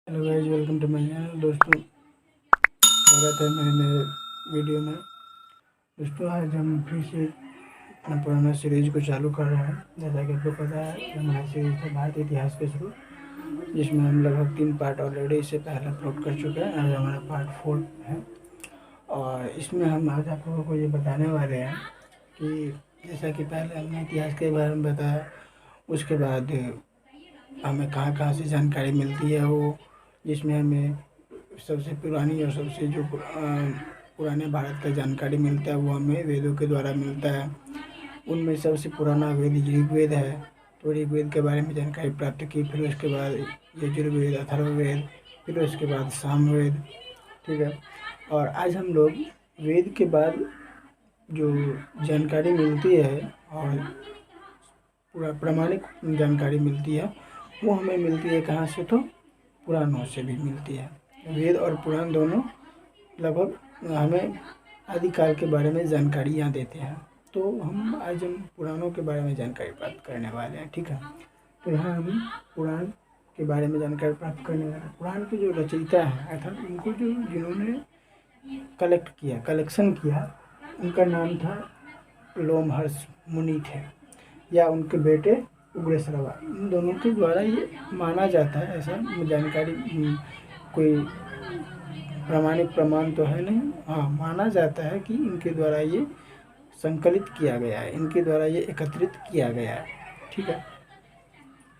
Hello guys, welcome to my channel. दोस्तों, स्वागत है मेरे नए वीडियो में। दोस्तों, आज हम फिर से अपना पुराना सीरीज को चालू कर रहे हैं। जैसा कि आपको पता है कि हमारा सीरीज है भारतीय इतिहास के शुरू, जिसमें हम लगभग 3 पार्ट ऑलरेडी इससे पहले अपलोड कर चुके हैं। आज हमारा पार्ट 4 है और इसमें हम आज आप लोगों को ये बताने वाले हैं कि जैसा कि पहले हमने इतिहास के बारे में बताया, उसके बाद हमें कहाँ कहाँ से जानकारी मिलती है वो, जिसमें हमें सबसे पुरानी और सबसे जो पुराने भारत का जानकारी मिलता है वो हमें वेदों के द्वारा मिलता है। उनमें सबसे पुराना वेद ऋग्वेद है, तो ऋग्वेद के बारे में जानकारी प्राप्त की। फिर उसके बाद यजुर्वेद, अथर्ववेद, फिर उसके बाद सामवेद। ठीक है, और आज हम लोग वेद के बाद जो जानकारी मिलती है और पूरा प्रमाणिक जानकारी मिलती है वो हमें मिलती है कहाँ से, तो पुराणों से भी मिलती है। वेद और पुराण दोनों लगभग हमें आदिकाल के बारे में जानकारियाँ देते हैं। तो आज हम पुराणों के बारे में जानकारी प्राप्त करने वाले हैं। ठीक है, तो यहाँ हम पुराण के बारे में जानकारी प्राप्त करने वाले हैं। पुराण के जो रचयिता हैं अर्थात उनको जिन्होंने कलेक्शन किया, उनका नाम था लोमहर्ष मुनि थे, या उनके बेटे उग्रश्रवा। इन दोनों के द्वारा ये माना जाता है, ऐसा जानकारी कोई प्रामाणिक प्रमाण तो है नहीं, हाँ माना जाता है कि इनके द्वारा ये संकलित किया गया है, इनके द्वारा ये एकत्रित किया गया है। ठीक है,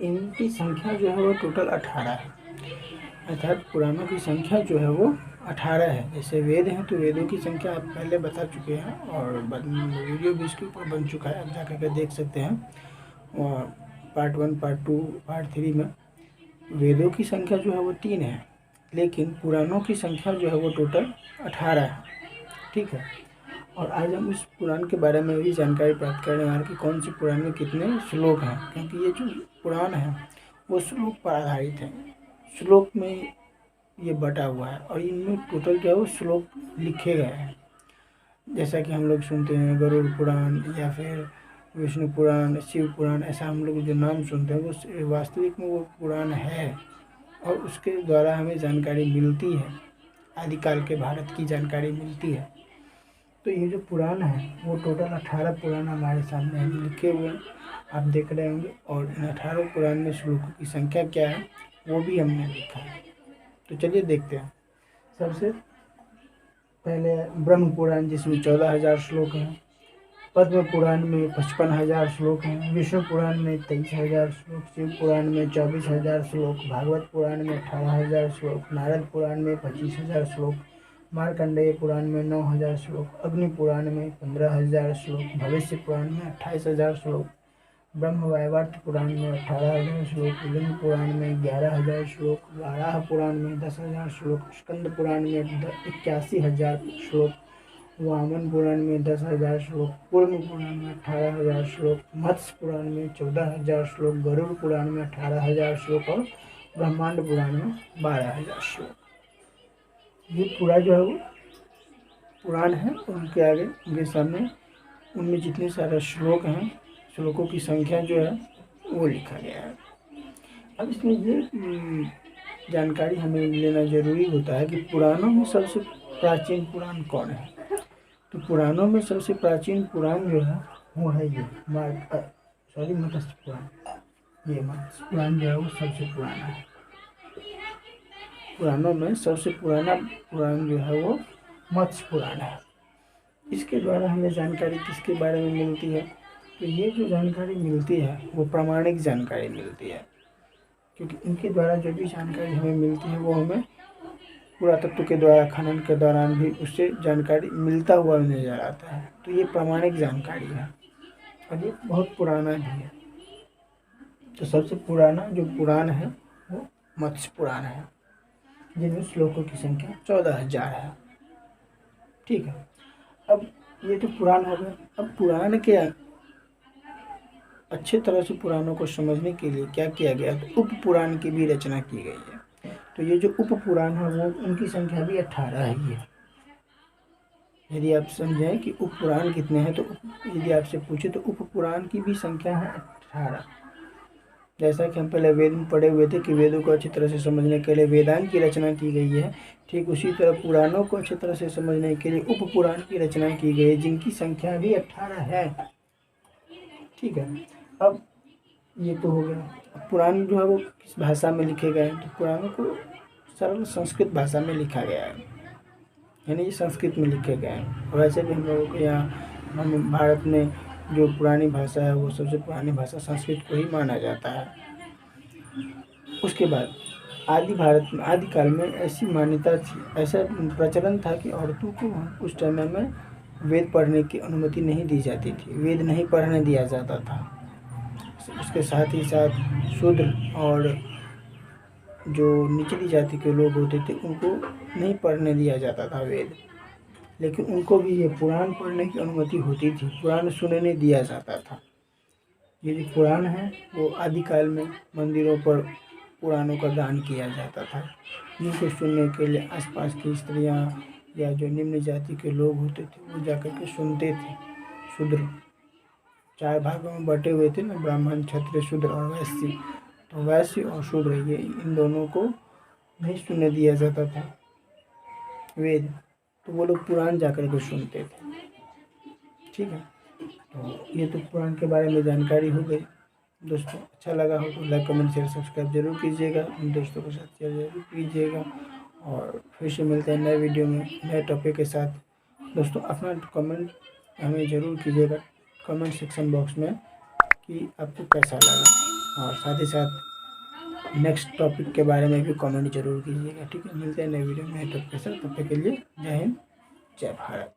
इनकी संख्या जो है वो टोटल 18 है, अर्थात पुराणों की संख्या जो है वो 18 है। जैसे वेद हैं तो वेदों की संख्या आप पहले बता चुके हैं और वीडियो भी इसके ऊपर बन चुका है, आप जा कर देख सकते हैं। और पार्ट 1, पार्ट 2, पार्ट 3 में वेदों की संख्या जो है वो 3 है, लेकिन पुराणों की संख्या जो है वो टोटल 18 है। ठीक है, और आज हम इस पुराण के बारे में भी जानकारी प्राप्त करने वाले कि कौन सी पुराण में कितने श्लोक हैं, क्योंकि ये जो पुराण है वो श्लोक पर आधारित है। श्लोक में ये बटा हुआ है और इनमें टोटल जो है वो श्लोक लिखे गए हैं। जैसा कि हम लोग सुनते हैं गरुड़ पुराण या फिर विष्णु पुराण, शिव पुराण, ऐसा हम लोग जो नाम सुनते हैं वो वास्तविक में वो पुराण है और उसके द्वारा हमें जानकारी मिलती है, आदिकाल के भारत की जानकारी मिलती है। तो ये जो पुराण है वो टोटल 18 पुराण हमारे सामने हम लिखे हुए हैं, आप देख रहे होंगे। और इन 18 पुराण में श्लोकों की संख्या क्या है वो भी हमने लिखा है। तो चलिए देखते हैं। सबसे पहले ब्रह्म पुराण, जिसमें 14,000 श्लोक हैं। पद्म पुराण में 55,000 श्लोक हैं। विष्णु पुराण में 23,000 श्लोक। शिव पुराण में 24,000 श्लोक। भागवत पुराण में 18,000 श्लोक। नारद पुराण में 25,000 श्लोक। मार्कंडेय पुराण में 9,000 श्लोक। अग्नि पुराण में 15,000 श्लोक। भविष्य पुराण में 28,000 श्लोक। ब्रह्म वैवर्त पुराण में 18,000 श्लोक। लिंग पुराण में 11,000 श्लोक। वाराह पुराण में 10,000 श्लोक। स्कंद पुराण में 81,000 श्लोक। वामन पुराण में 10,000 श्लोक। कूर्म पुराण में 18,000 श्लोक। मत्स्य पुराण में 14,000 श्लोक। गरुड़ पुराण में 18,000 श्लोक और ब्रह्मांड पुराण में 12,000 श्लोक। ये पूरा जो है वो पुराण है, उनके आगे उनके सामने उनमें जितने सारे श्लोक हैं, श्लोकों की संख्या जो है वो लिखा गया है। अब इसमें ये जानकारी हमें लेना जरूरी होता है कि पुराणों में सबसे प्राचीन पुराण कौन है। तो पुराणों में सबसे प्राचीन पुराण जो है वो है ये मत्स्य पुराण। ये मत्स्य पुराण जो है वो सबसे पुराना है। पुराणों में सबसे पुराना पुराण जो है वो मत्स्य पुराण है। इसके द्वारा हमें जानकारी किसके बारे में मिलती है, तो ये जो जानकारी मिलती है वो प्रामाणिक जानकारी मिलती है, क्योंकि इनके द्वारा जो भी जानकारी हमें मिलती है वो हमें पुरातत्व के द्वारा खनन के दौरान भी उससे जानकारी मिलता हुआ नजर आता है। तो ये प्रामाणिक जानकारी है और ये बहुत पुराना भी है। तो सबसे पुराना जो पुराण है वो मत्स्य पुराण है, जिनमें श्लोकों की संख्या 14,000 है। ठीक है, अब ये तो पुराण हो गया। अब पुराण के अच्छे तरह से पुराणों को समझने के लिए क्या किया गया, तो उप पुराण की भी रचना की गई है। तो ये जो उप पुराण है वो उनकी संख्या भी 18 ही है। यदि आप समझें कि उप पुराण कितने हैं, तो यदि आपसे पूछे तो उप पुराण की भी संख्या है 18। जैसा कि हम पहले वेद में पढ़े हुए थे कि वेदों को अच्छी तरह से समझने के लिए वेदांत की रचना की गई है, ठीक उसी तरह पुराणों को अच्छी तरह से समझने के लिए उप पुराण की रचना की गई है, जिनकी संख्या भी 18 है। ठीक है, अब ये तो हो गया। पुराण जो है वो किस भाषा में लिखे गए हैं, तो पुराणों को सरल संस्कृत भाषा में लिखा गया है, यानी ये संस्कृत में लिखे गए हैं। वैसे भी हम लोगों के यहाँ हम भारत में जो पुरानी भाषा है वो सबसे पुरानी भाषा संस्कृत को ही माना जाता है। उसके बाद आदि भारत में आदिकाल में ऐसी मान्यता थी, ऐसा प्रचलन था कि औरतों को उस समय में वेद पढ़ने की अनुमति नहीं दी जाती थी, वेद नहीं पढ़ने दिया जाता था। उसके साथ ही साथ शूद्र और जो निचली जाति के लोग होते थे उनको नहीं पढ़ने दिया जाता था वेद, लेकिन उनको भी ये पुराण पढ़ने की अनुमति होती थी, पुराण सुनने दिया जाता था। ये जो पुराण है वो आदिकाल में मंदिरों पर पुराणों का दान किया जाता था, जिनको सुनने के लिए आसपास की स्त्रियां या जो निम्न जाति के लोग होते थे वो जाकर के सुनते थे। शूद्र 4 भागों में बटे हुए थे ना, ब्राह्मण, क्षत्रिय, शूद्र और वैश्य। तो वैश्य और शूद्र ये इन दोनों को नहीं सुनने दिया जाता था वेद, तो वो लोग पुराण जाकर के सुनते थे। ठीक है, तो ये तो पुराण के बारे में जानकारी हो गई। दोस्तों अच्छा लगा हो तो लाइक, कमेंट, शेयर, सब्सक्राइब जरूर कीजिएगा, उन दोस्तों के साथ शेयर जरूर कीजिएगा। और फिर से मिलते हैं नए वीडियो में नए टॉपिक के साथ। दोस्तों अपना कमेंट हमें ज़रूर कीजिएगा कमेंट सेक्शन बॉक्स में कि आपको कैसा लगा, और साथ ही साथ नेक्स्ट टॉपिक के बारे में भी कमेंट जरूर कीजिएगा। ठीक है, मिलते हैं नए वीडियो में नए टॉपिक के साथ, तब तक के लिए जय हिंद, जय भारत।